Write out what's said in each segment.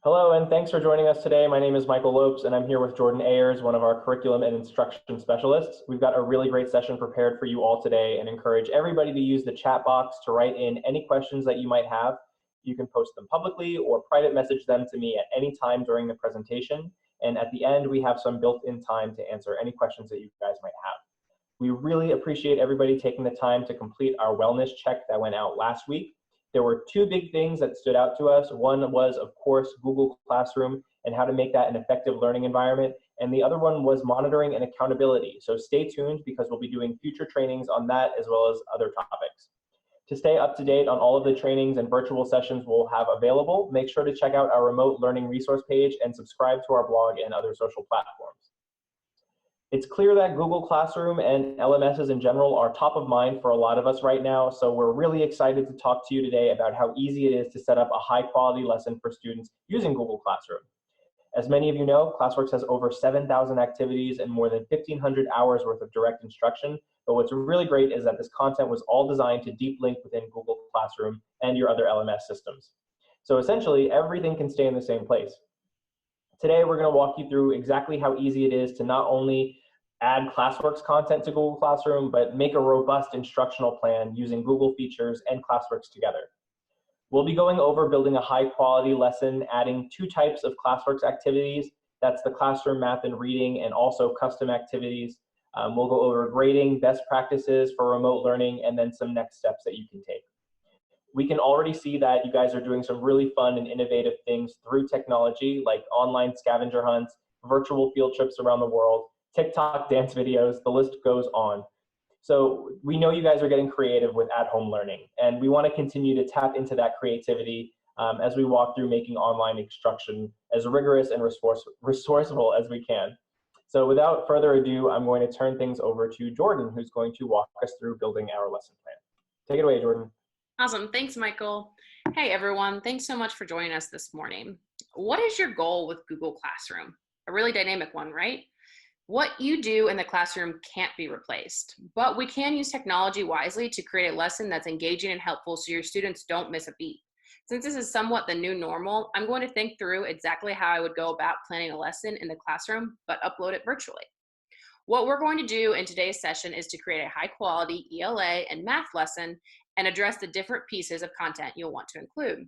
Hello, and thanks for joining us today. My name is Michael Lopes, and I'm here with Jordan Ayers, one of our curriculum and instruction specialists. We've got a really great session prepared for you all today and encourage everybody to use the chat box to write in any questions that you might have. You can post them publicly or private message them to me at any time during the presentation. And at the end, we have some built-in time to answer any questions that you guys might have. We really appreciate everybody taking the time to complete our wellness check that went out last week. There were two big things that stood out to us. One was, of course, Google Classroom and how to make that an effective learning environment. And the other one was monitoring and accountability. So stay tuned because we'll be doing future trainings on that as well as other topics. To stay up to date on all of the trainings and virtual sessions we'll have available, make sure to check out our remote learning resource page and subscribe to our blog and other social platforms. It's clear that Google Classroom and LMSs in general are top of mind for a lot of us right now, so we're really excited to talk to you today about how easy it is to set up a high-quality lesson for students using Google Classroom. As many of you know, Classworks has over 7,000 activities and more than 1,500 hours worth of direct instruction, but what's really great is that this content was all designed to deep link within Google Classroom and your other LMS systems. So essentially, everything can stay in the same place. Today, we're going to walk you through exactly how easy it is to not only add Classworks content to Google Classroom, but make a robust instructional plan using Google features and Classworks together. We'll be going over building a high-quality lesson, adding two types of Classworks activities. That's the classroom math and reading, and also custom activities. We'll go over grading, best practices for remote learning, and then some next steps that you can take. We can already see that you guys are doing some really fun and innovative things through technology, like online scavenger hunts, virtual field trips around the world, TikTok dance videos, the list goes on. So we know you guys are getting creative with at-home learning, and we want to continue to tap into that creativity as we walk through making online instruction as rigorous and resourceful as we can. So without further ado, I'm going to turn things over to Jordan, who's going to walk us through building our lesson plan. Take it away, Jordan. Awesome. Thanks, Michael. Hey, everyone. Thanks so much for joining us this morning. What is your goal with Google Classroom? A really dynamic one, right? What you do in the classroom can't be replaced, but we can use technology wisely to create a lesson that's engaging and helpful so your students don't miss a beat. Since this is somewhat the new normal, I'm going to think through exactly how I would go about planning a lesson in the classroom, but upload it virtually. What we're going to do in today's session is to create a high-quality ELA and math lesson and address the different pieces of content you'll want to include.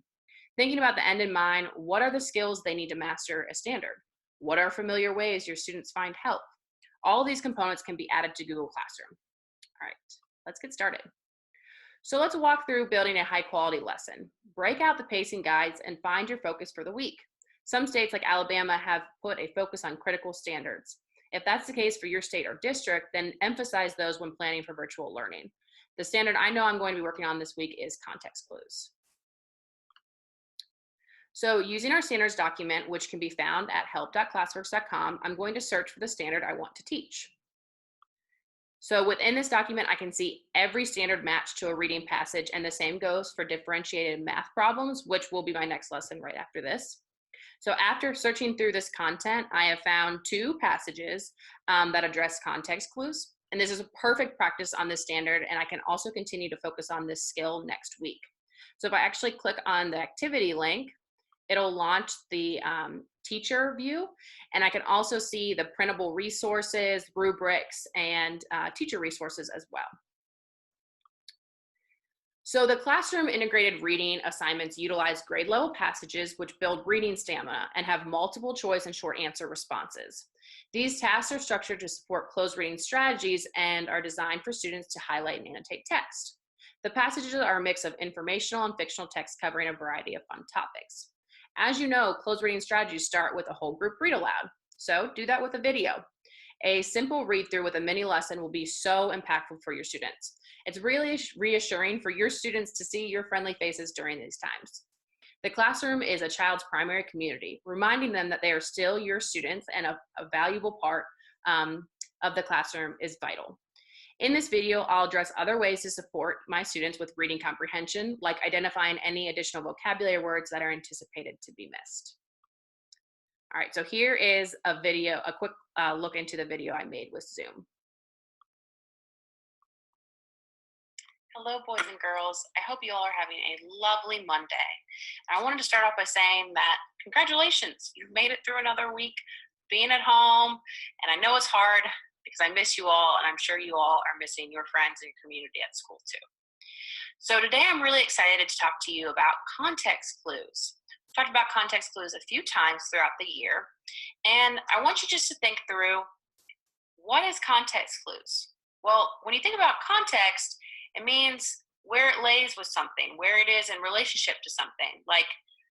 Thinking about the end in mind, what are the skills they need to master as standard? What are familiar ways your students find help? All these components can be added to Google Classroom. All right, let's get started. So let's walk through building a high-quality lesson. Break out the pacing guides and find your focus for the week. Some states like Alabama have put a focus on critical standards. If that's the case for your state or district, then emphasize those when planning for virtual learning. The standard I know I'm going to be working on this week is context clues. So using our standards document, which can be found at help.classworks.com, I'm going to search for the standard I want to teach. So within this document, I can see every standard matched to a reading passage, and the same goes for differentiated math problems, which will be my next lesson right after this. So after searching through this content, I have found two passages that address context clues. And this is a perfect practice on this standard, and I can also continue to focus on this skill next week. So if I actually click on the activity link, it'll launch the teacher view, and I can also see the printable resources, rubrics, and teacher resources as well. So the classroom integrated reading assignments utilize grade level passages which build reading stamina and have multiple choice and short answer responses. These tasks are structured to support closed reading strategies and are designed for students to highlight and annotate text. The passages are a mix of informational and fictional text covering a variety of fun topics. As you know, closed reading strategies start with a whole group read aloud. So do that with a video. A simple read through with a mini lesson will be so impactful for your students. It's really reassuring for your students to see your friendly faces during these times. The classroom is a child's primary community, reminding them that they are still your students and a valuable part of the classroom is vital. In this video, I'll address other ways to support my students with reading comprehension, like identifying any additional vocabulary words that are anticipated to be missed. All right, so here is a video, a quick look into the video I made with Zoom. Hello, boys and girls. I hope you all are having a lovely Monday. I wanted to start off by saying that congratulations, you've made it through another week being at home. And I know it's hard because I miss you all, and I'm sure you all are missing your friends and your community at school too. So today I'm really excited to talk to you about context clues. We've talked about context clues a few times throughout the year, and I want you just to think through, what is context clues? Well, when you think about context, it means where it lays with something, where it is in relationship to something. Like,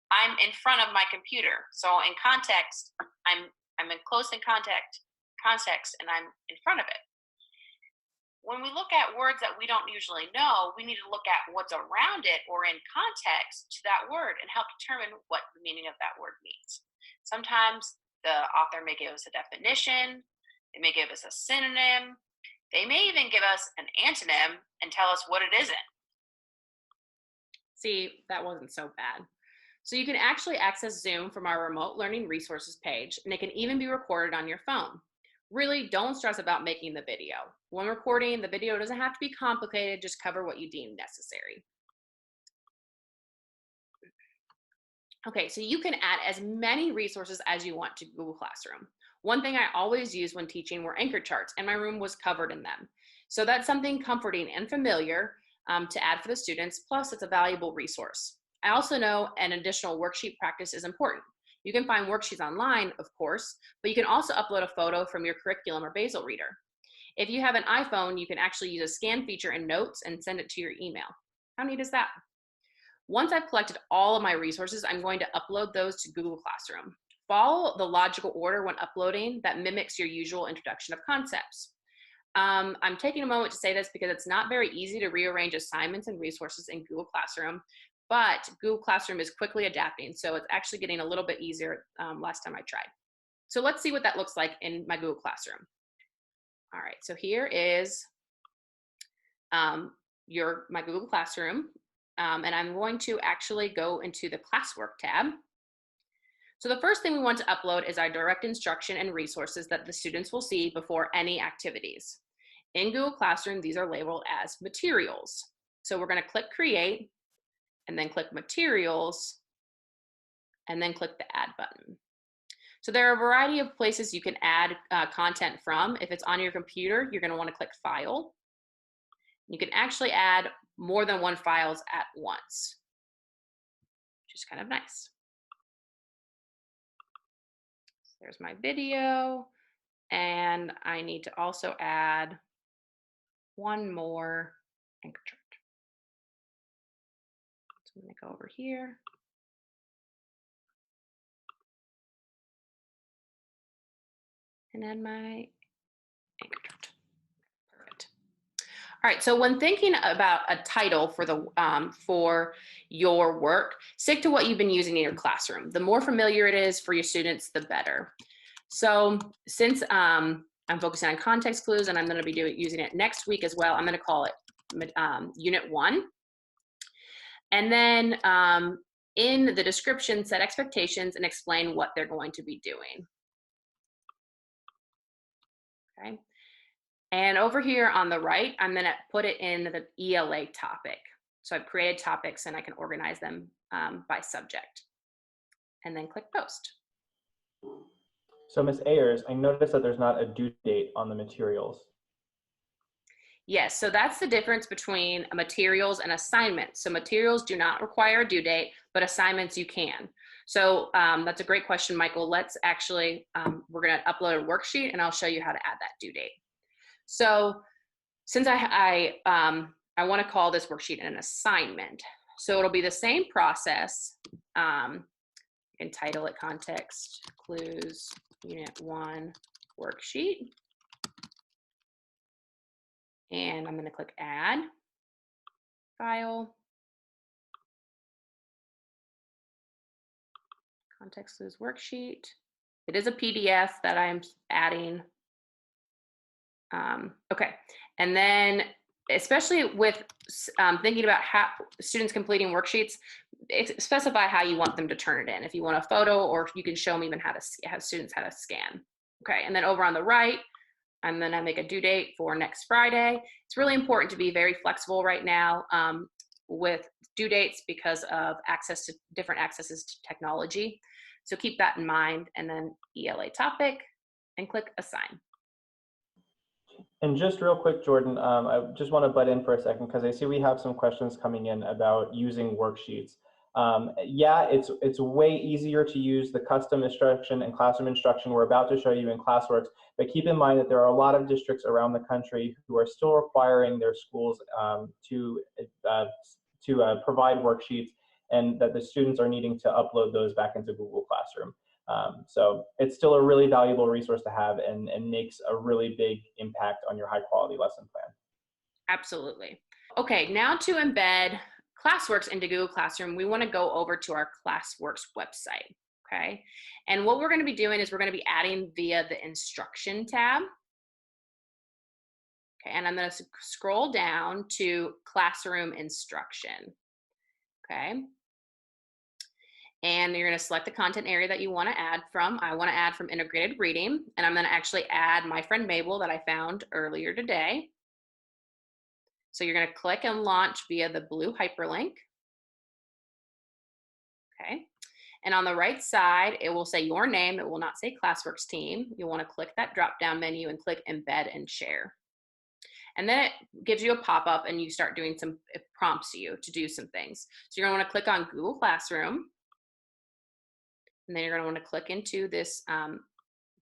I'm in front of my computer, so in context, I'm in close in context, and I'm in front of it. When we look at words that we don't usually know, we need to look at what's around it or in context to that word and help determine what the meaning of that word means. Sometimes the author may give us a definition, they may give us a synonym, they may even give us an antonym and tell us what it isn't. See, that wasn't so bad. So you can actually access Zoom from our remote learning resources page, and it can even be recorded on your phone. Really, don't stress about making the video. When recording, the video doesn't have to be complicated, just cover what you deem necessary. Okay, so you can add as many resources as you want to Google Classroom. One thing I always use when teaching were anchor charts, and my room was covered in them. So that's something comforting and familiar to add for the students, plus it's a valuable resource. I also know an additional worksheet practice is important. You can find worksheets online, of course, but you can also upload a photo from your curriculum or Basil reader. If you have an iPhone, you can actually use a scan feature in Notes and send it to your email. How neat is that? Once I've collected all of my resources, I'm going to upload those to Google Classroom. Follow the logical order when uploading that mimics your usual introduction of concepts. I'm taking a moment to say this because it's not very easy to rearrange assignments and resources in Google Classroom, but Google Classroom is quickly adapting, so it's actually getting a little bit easier last time I tried. So let's see what that looks like in my Google Classroom. All right, so here is my Google Classroom, and I'm going to actually go into the Classwork tab. So the first thing we want to upload is our direct instruction and resources that the students will see before any activities. In Google Classroom, these are labeled as materials. So we're going to click Create, and then click Materials, and then click the Add button. So there are a variety of places you can add content from. If it's on your computer, you're going to want to click File. You can actually add more than one files at once, which is kind of nice. So there's my video, and I need to also add one more anchor chart. So I'm going to go over here. And add my anchor chart. Perfect. All right, so when thinking about a title for your work, stick to what you've been using in your classroom. The more familiar it is for your students, the better. So since I'm focusing on context clues and I'm going to be using it next week as well, I'm going to call it Unit 1. And then in the description, set expectations and explain what they're going to be doing. Okay. And over here on the right, I'm going to put it in the ELA topic. So I've created topics and I can organize them by subject. And then click Post. So Ms. Ayers, I noticed that there's not a due date on the materials. Yes, so that's the difference between materials and assignments. So materials do not require a due date, but assignments you can. So that's a great question, Michael. Let's actually, we're going to upload a worksheet and I'll show you how to add that due date. So since I want to call this worksheet an assignment, so it'll be the same process. You can title it Context Clues Unit 1 Worksheet. And I'm going to click Add, File, Context Clues Worksheet. It is a PDF that I'm adding. Okay, and then especially with thinking about how students completing worksheets, specify how you want them to turn it in. If you want a photo, or you can show them even how students how to scan. Okay, and then over on the right, and then I make a due date for next Friday. It's really important to be very flexible right now with due dates because of different accesses to technology. So keep that in mind, and then ELA topic, and click assign. And just real quick, Jordan, I just want to butt in for a second because I see we have some questions coming in about using worksheets. Yeah, it's way easier to use the custom instruction and classroom instruction we're about to show you in Classworks, but keep in mind that there are a lot of districts around the country who are still requiring their schools to provide worksheets, and that the students are needing to upload those back into Google Classroom. So it's still a really valuable resource to have, and makes a really big impact on your high quality lesson plan. Absolutely. Okay, now to embed Classworks into Google Classroom, we want to go over to our Classworks website, okay? And what we're going to be doing is we're going to be adding via the instruction tab. Okay, and I'm going to scroll down to classroom instruction, okay? And you're going to select the content area that you want to add from. I want to add from integrated reading, and I'm going to actually add my friend Mabel that I found earlier today. So you're going to click and launch via the blue hyperlink. Okay. And on the right side, it will say your name. It will not say Classworks team. You'll want to click that drop-down menu and click embed and share. And then it gives you a pop-up and you start doing it prompts you to do some things. So you're going to want to click on Google Classroom. And then you're going to want to click into this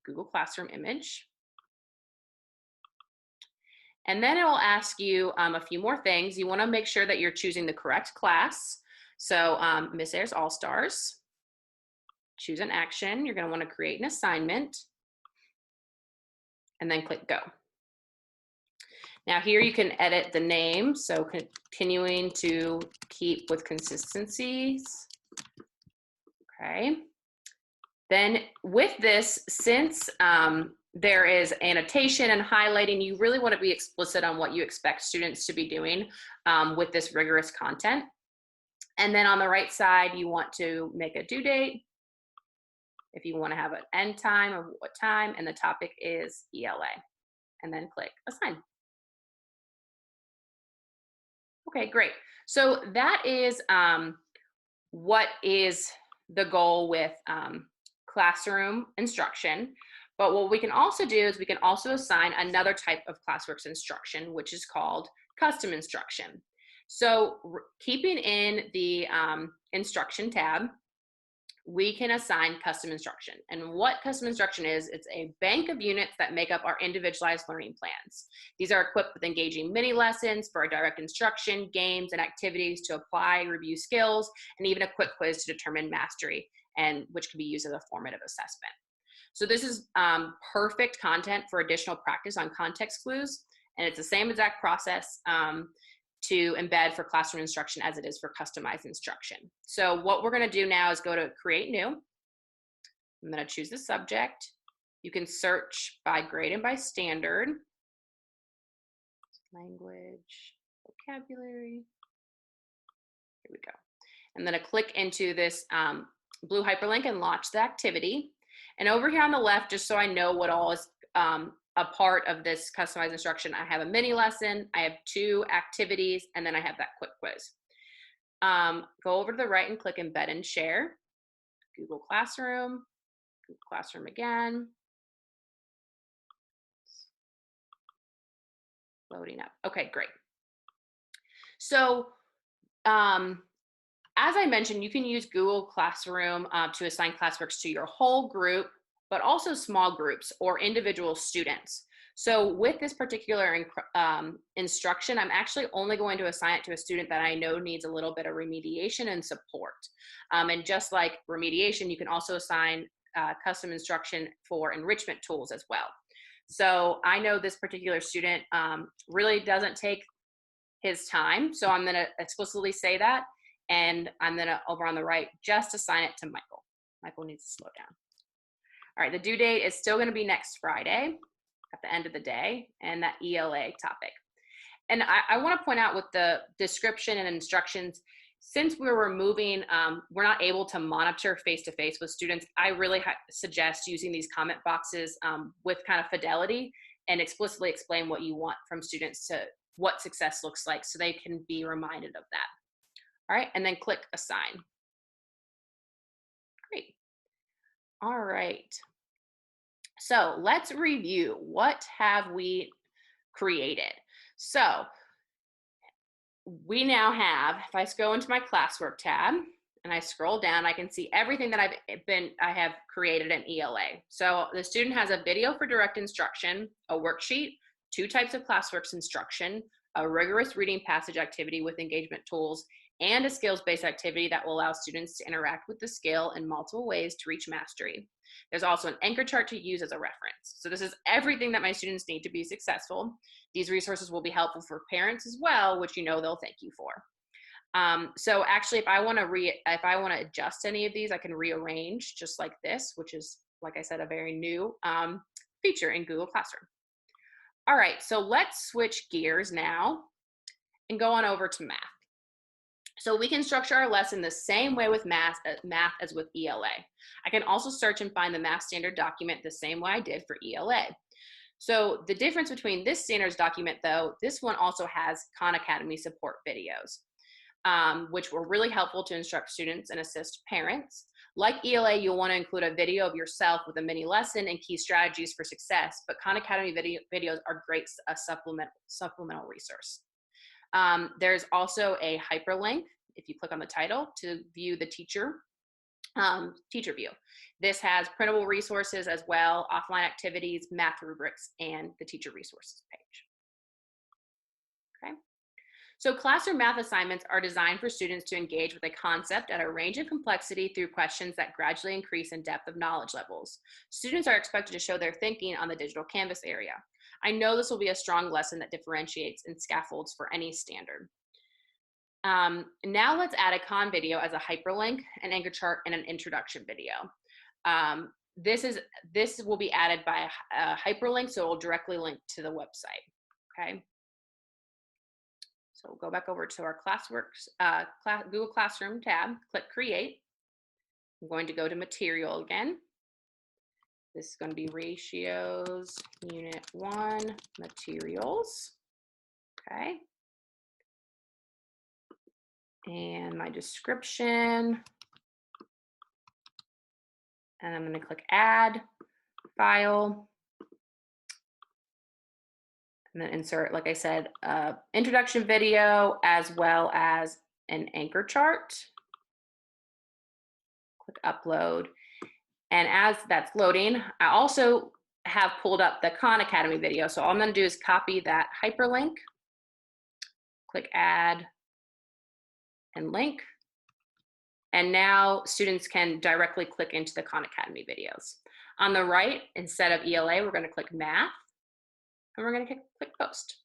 Google Classroom image. And then it will ask you a few more things. You want to make sure that you're choosing the correct class. So Miss Ayers All-Stars. Choose an action. You're going to want to create an assignment. And then click go. Now here you can edit the name. So continuing to keep with consistencies. Okay. Then with this, since there is annotation and highlighting, you really want to be explicit on what you expect students to be doing with this rigorous content. And then on the right side, you want to make a due date. If you want to have an end time of what time, and the topic is ELA. And then click assign. Okay, great. So that is what is the goal with classroom instruction. But what we can also do is we can also assign another type of Classworks instruction, which is called custom instruction. So keeping in the instruction tab, we can assign custom instruction. And what custom instruction is, it's a bank of units that make up our individualized learning plans. These are equipped with engaging mini lessons for direct instruction, games, and activities to apply, review skills, and even a quick quiz to determine mastery, and which can be used as a formative assessment. So this is perfect content for additional practice on context clues, and it's the same exact process to embed for classroom instruction as it is for customized instruction. So what we're going to do now is go to create new. I'm going to choose the subject. You can search by grade and by standard. Language, vocabulary. Here we go. And then I click into this blue hyperlink and launch the activity. And over here on the left, just so I know what all is a part of this customized instruction, I have a mini lesson, I have 2 activities, and then I have that quick quiz. Go over to the right and click embed and share. Google Classroom again. Loading up. Okay, great. So as I mentioned, you can use Google Classroom to assign Classworks to your whole group, but also small groups or individual students. So with this particular instruction, I'm actually only going to assign it to a student that I know needs a little bit of remediation and support. And just like remediation, you can also assign custom instruction for enrichment tools as well. So I know this particular student really doesn't take his time, so I'm gonna explicitly say that, and I'm gonna, over on the right, just assign it to Michael. Michael needs to slow down. All right, the due date is still gonna be next Friday at the end of the day, and that ELA topic. And I wanna point out with the description and instructions, since we're removing, we're not able to monitor face-to-face with students, I really suggest using these comment boxes with kind of fidelity and explicitly explain what you want from students to what success looks like so they can be reminded of that. All right, and then click assign. Great. All right. So let's review. What have we created? So we now have, if I go into my classwork tab and I scroll down, I can see everything that I have created in ELA. So the student has a video for direct instruction, a worksheet, 2 types of classworks instruction, a rigorous reading passage activity with engagement tools, and a skills-based activity that will allow students to interact with the skill in multiple ways to reach mastery. There's also an anchor chart to use as a reference. So this is everything that my students need to be successful. These resources will be helpful for parents as well, which they'll thank you for. So actually, if I want to adjust any of these, I can rearrange just like this, which is, like I said, a very new feature in Google Classroom. All right, so let's switch gears now and go on over to math. So we can structure our lesson the same way with math as with ELA. I can also search and find the math standard document the same way I did for ELA. So the difference between this standards document, though, this one also has Khan Academy support videos, which were really helpful to instruct students and assist parents. Like ELA, you'll want to include a video of yourself with a mini lesson and key strategies for success, but Khan Academy videos are great supplemental resource. There's also a hyperlink, if you click on the title, to view the teacher view. This has printable resources as well, offline activities, math rubrics, and the teacher resources page. Okay. So classroom math assignments are designed for students to engage with a concept at a range of complexity through questions that gradually increase in depth of knowledge levels. Students are expected to show their thinking on the digital canvas area. I know this will be a strong lesson that differentiates and scaffolds for any standard. Now let's add a Khan video as a hyperlink, an anchor chart, and an introduction video. This will be added by a hyperlink, so it will directly link to the website, okay? So we'll go back over to our Classworks, Google Classroom tab, click Create. I'm going to go to Material again. This is going to be Ratios, Unit 1, Materials, okay? And my description. And I'm going to click Add, File, and then insert, like I said, introduction video as well as an anchor chart. Click Upload. And as that's loading, I also have pulled up the Khan Academy video. So all I'm going to do is copy that hyperlink, click Add and Link. And now students can directly click into the Khan Academy videos. On the right, instead of ELA, we're going to click Math, and we're going to click Post.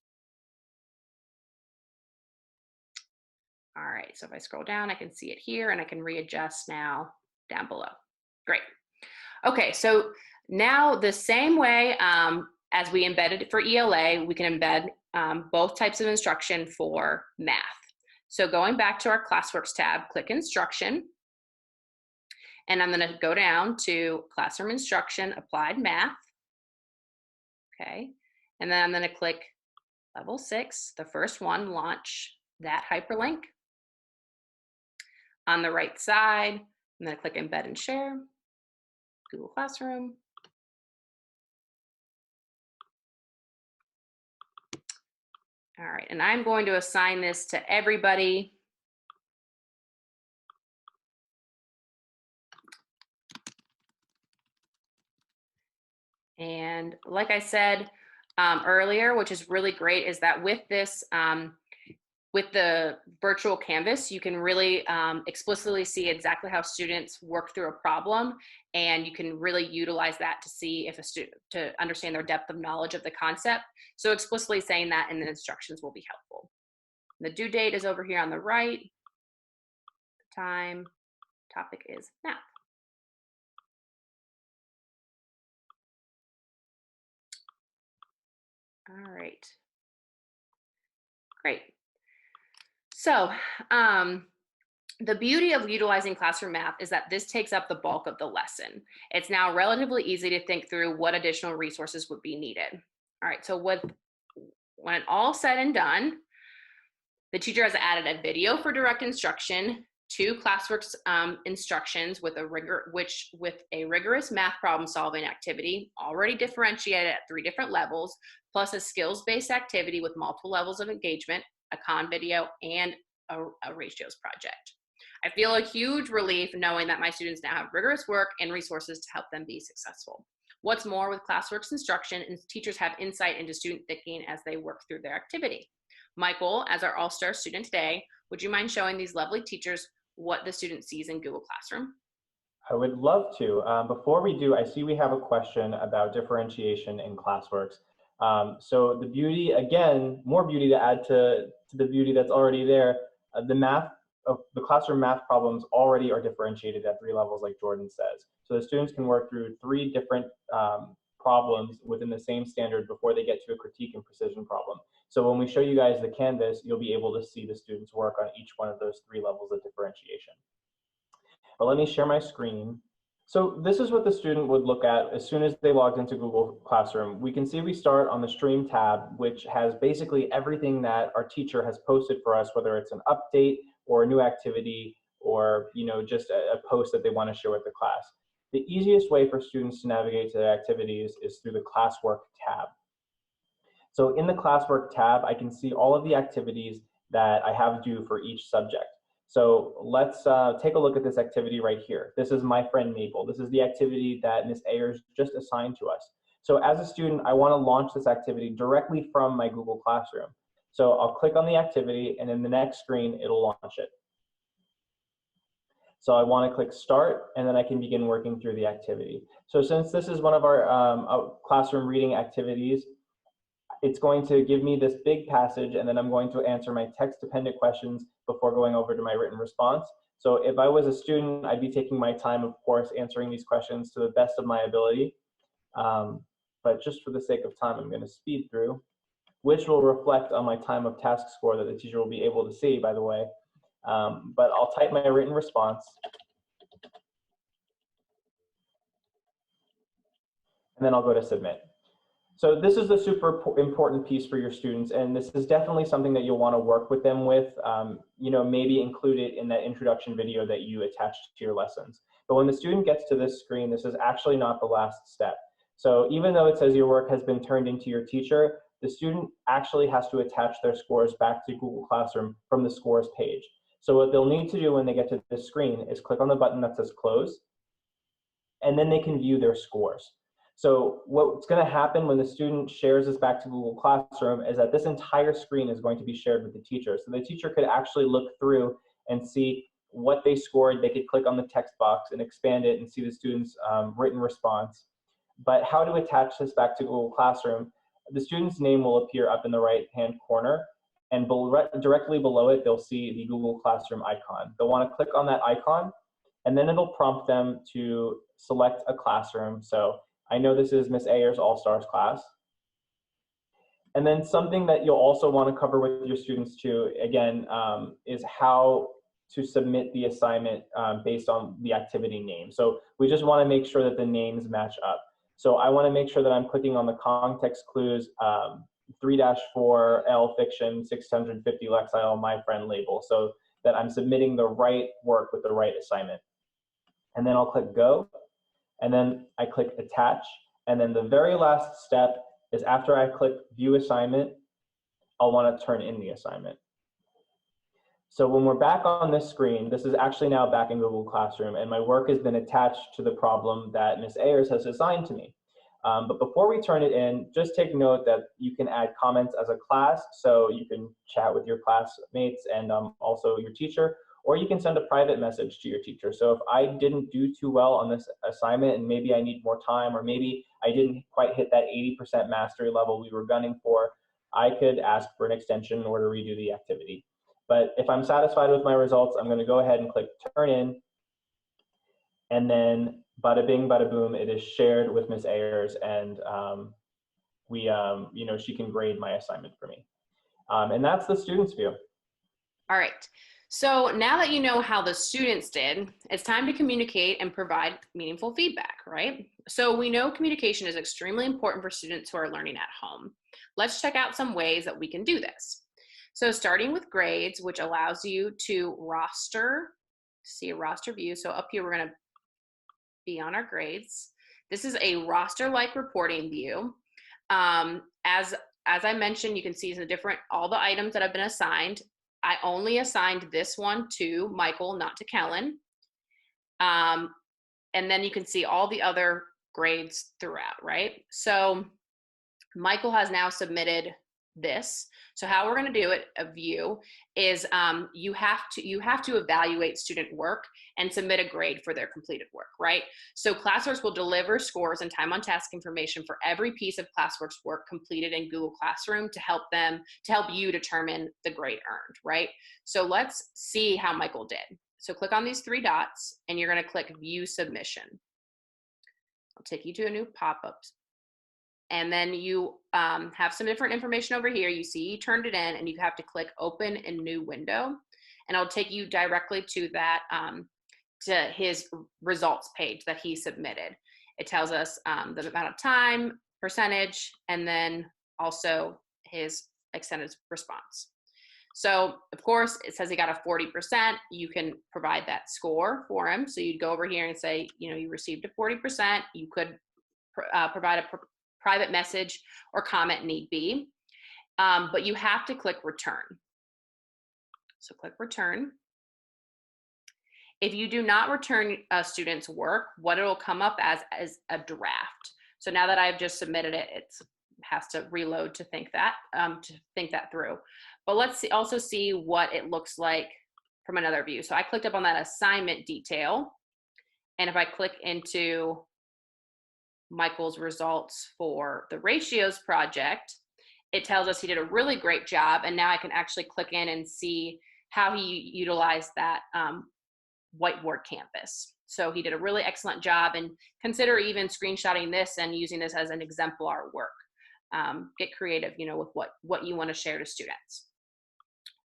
All right, so if I scroll down, I can see it here, and I can readjust now down below. Great. Okay, so now the same way as we embedded it for ELA, we can embed both types of instruction for math. So going back to our Classworks tab, click Instruction, and I'm going to go down to Classroom Instruction, Applied Math, okay, and then I'm going to click Level 6, the first one, Launch that hyperlink. On the right side, I'm going to click Embed and Share, Google Classroom. All right, and I'm going to assign this to everybody. And like I said earlier, which is really great, is that with this, with the virtual canvas, you can really explicitly see exactly how students work through a problem, and you can really utilize that to see if a student, to understand their depth of knowledge of the concept. So explicitly saying that in the instructions will be helpful. The due date is over here on the right. The time, topic is math. All right, great. So the beauty of utilizing classroom math is that this takes up the bulk of the lesson. It's now relatively easy to think through what additional resources would be needed. All right, so when all said and done, the teacher has added a video for direct instruction, two Classworks instructions with a rigorous math problem solving activity, already differentiated at 3 different levels, plus a skills-based activity with multiple levels of engagement, a con video, and a ratios project. I feel a huge relief knowing that my students now have rigorous work and resources to help them be successful. What's more, with Classworks instruction, and teachers have insight into student thinking as they work through their activity. Michael, as our all-star student today, would you mind showing these lovely teachers what the student sees in Google Classroom? I would love to. Before we do, I see we have a question about differentiation in Classworks. So the beauty, again, more beauty to add to the beauty that's already there. The classroom math problems already are differentiated at 3 levels, like Jordan says. So the students can work through 3 different problems within the same standard before they get to a critique and precision problem. So when we show you guys the canvas, you'll be able to see the students work on each one of those 3 levels of differentiation. But let me share my screen. So this is what the student would look at as soon as they logged into Google Classroom. We can see we start on the Stream tab, which has basically everything that our teacher has posted for us, whether it's an update or a new activity or just a post that they want to share with the class. The easiest way for students to navigate to their activities is through the Classwork tab. So in the Classwork tab, I can see all of the activities that I have due for each subject. So let's take a look at this activity right here. This is My Friend Maple. This is the activity that Ms. Ayers just assigned to us. So as a student, I want to launch this activity directly from my Google Classroom. So I'll click on the activity, and in the next screen, it'll launch it. So I want to click Start, and then I can begin working through the activity. So since this is one of our classroom reading activities, it's going to give me this big passage, and then I'm going to answer my text-dependent questions before going over to my written response. So if I was a student, I'd be taking my time, of course, answering these questions to the best of my ability. But just for the sake of time, I'm going to speed through, which will reflect on my time of task score that the teacher will be able to see, by the way. But I'll type my written response. And then I'll go to Submit. So this is the super important piece for your students, and this is definitely something that you'll want to work with them with, maybe include it in that introduction video that you attach to your lessons. But when the student gets to this screen, this is actually not the last step. So even though it says your work has been turned into your teacher, the student actually has to attach their scores back to Google Classroom from the scores page. So what they'll need to do when they get to this screen is click on the button that says Close, and then they can view their scores. So what's going to happen when the student shares this back to Google Classroom is that this entire screen is going to be shared with the teacher. So the teacher could actually look through and see what they scored. They could click on the text box and expand it and see the student's written response. But how to attach this back to Google Classroom, the student's name will appear up in the right-hand corner, and directly below it, they'll see the Google Classroom icon. They'll want to click on that icon, and then it'll prompt them to select a classroom. So I know this is Miss Ayers All-Stars class. And then something that you'll also want to cover with your students too, again, is how to submit the assignment based on the activity name. So we just want to make sure that the names match up. So I want to make sure that I'm clicking on the context clues 3-4 L fiction 650 Lexile My Friend label, so that I'm submitting the right work with the right assignment. And then I'll click Go. And then I click Attach, and then the very last step is after I click View Assignment, I'll want to turn in the assignment. So when we're back on this screen, this is actually now back in Google Classroom, and my work has been attached to the problem that Ms. Ayers has assigned to me. But before we turn it in, just take note that you can add comments as a class, so you can chat with your classmates and also your teacher, or you can send a private message to your teacher. So if I didn't do too well on this assignment and maybe I need more time, or maybe I didn't quite hit that 80% mastery level we were gunning for, I could ask for an extension or to redo the activity. But if I'm satisfied with my results, I'm gonna go ahead and click Turn In, and then bada bing, bada boom, it is shared with Ms. Ayers, and she can grade my assignment for me. And that's the student's view. All right. So now that you know how the students did, it's time to communicate and provide meaningful feedback, right? So we know communication is extremely important for students who are learning at home. Let's check out some ways that we can do this. So starting with grades, which allows you to see a roster view. So up here, we're gonna be on our grades. This is a roster-like reporting view. As I mentioned, you can see all the items that have been assigned. I only assigned this one to Michael, not to Kellen. And then you can see all the other grades throughout, right? So Michael has now submitted this. So how we're going to do it, a view, is you have to evaluate student work and submit a grade for their completed work, right? So Classworks will deliver scores and time on task information for every piece of Classworks work completed in Google Classroom to help you determine the grade earned, right? So let's see how Michael did. So click on these three dots and you're going to click View Submission. I'll take you to a new pop-up. And then you have some different information over here. You see you turned it in and you have to click Open in New Window. And it'll take you directly to that, to his results page that he submitted. It tells us the amount of time, percentage, and then also his extended response. So of course, it says he got a 40%. You can provide that score for him. So you'd go over here and say, you received a 40%. You could provide a private message or comment need be, but you have to click return. So click return. If you do not return a student's work, what it'll come up as a draft. So now that I've just submitted it, it has to reload to think that through. But let's also see what it looks like from another view. So I clicked up on that assignment detail, and if I click into Michael's results for the ratios project, it tells us he did a really great job. And now I can actually click in and see how he utilized that whiteboard canvas. So he did a really excellent job, and consider even screenshotting this and using this as an exemplar work. Get creative, with what you want to share to students.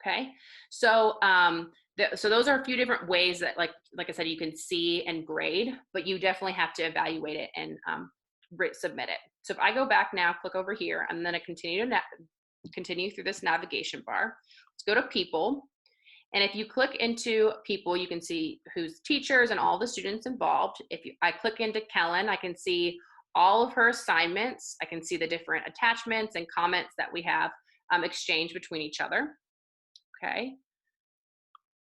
Okay, so so those are a few different ways that, like I said, you can see and grade, but you definitely have to evaluate it and submit it. So if I go back now, click over here, I'm going to continue through this navigation bar. Let's go to people. And if you click into people, you can see who's teachers and all the students involved. I click into Kellen, I can see all of her assignments. I can see the different attachments and comments that we have exchanged between each other. Okay.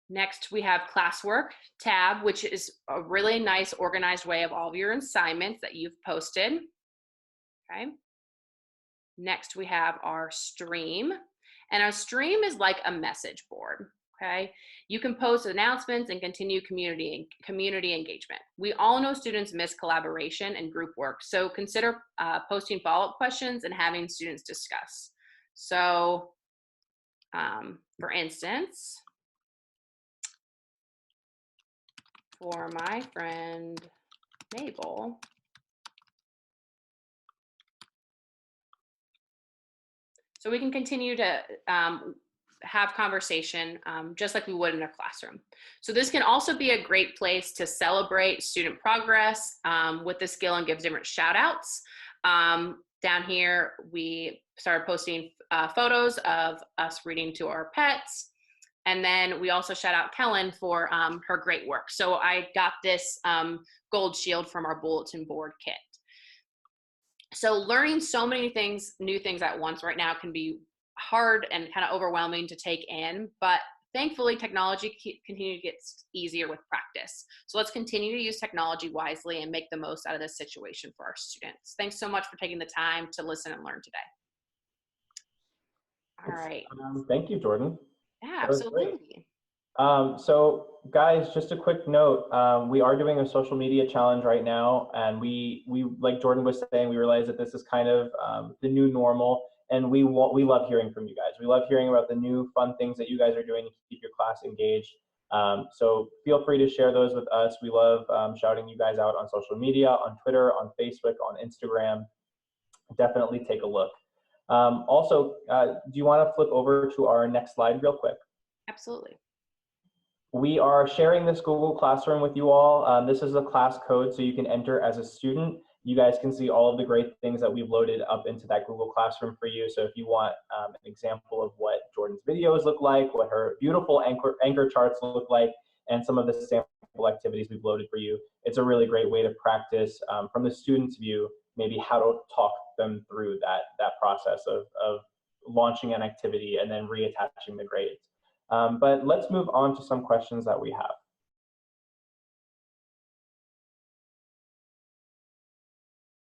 Next, we have Classwork tab, which is a really nice organized way of all of your assignments that you've posted. Okay. Next, we have our stream. And our stream is like a message board. Okay. You can post announcements and continue community engagement. We all know students miss collaboration and group work. So consider posting follow-up questions and having students discuss. So for instance, for my friend Mabel, so we can continue to have conversation just like we would in a classroom. So this can also be a great place to celebrate student progress with the skill and give different shout outs. Down here, we started posting photos of us reading to our pets. And then we also shout out Kellen for her great work. So I got this gold shield from our bulletin board kit. So learning so many things, new things at once right now can be hard and kind of overwhelming to take in, but thankfully technology continues to get easier with practice. So let's continue to use technology wisely and make the most out of this situation for our students. Thanks so much for taking the time to listen and learn today. All right. Thank you, Jordan. Yeah, absolutely. So guys, just a quick note, we are doing a social media challenge right now, and we like Jordan was saying, we realize that this is kind of the new normal, and we love hearing from you guys. We love hearing about the new fun things that you guys are doing to keep your class engaged. So feel free to share those with us. We love shouting you guys out on social media, on Twitter, on Facebook, on Instagram. Definitely take a look. Also, do you want to flip over to our next slide real quick? Absolutely. We are sharing this Google Classroom with you all. This is a class code, so you can enter as a student. You guys can see all of the great things that we've loaded up into that Google Classroom for you. So if you want an example of what Jordan's videos look like, what her beautiful anchor charts look like, and some of the sample activities we've loaded for you, it's a really great way to practice from the student's view, maybe how to talk them through that process of launching an activity and then reattaching the grades. But let's move on to some questions that we have.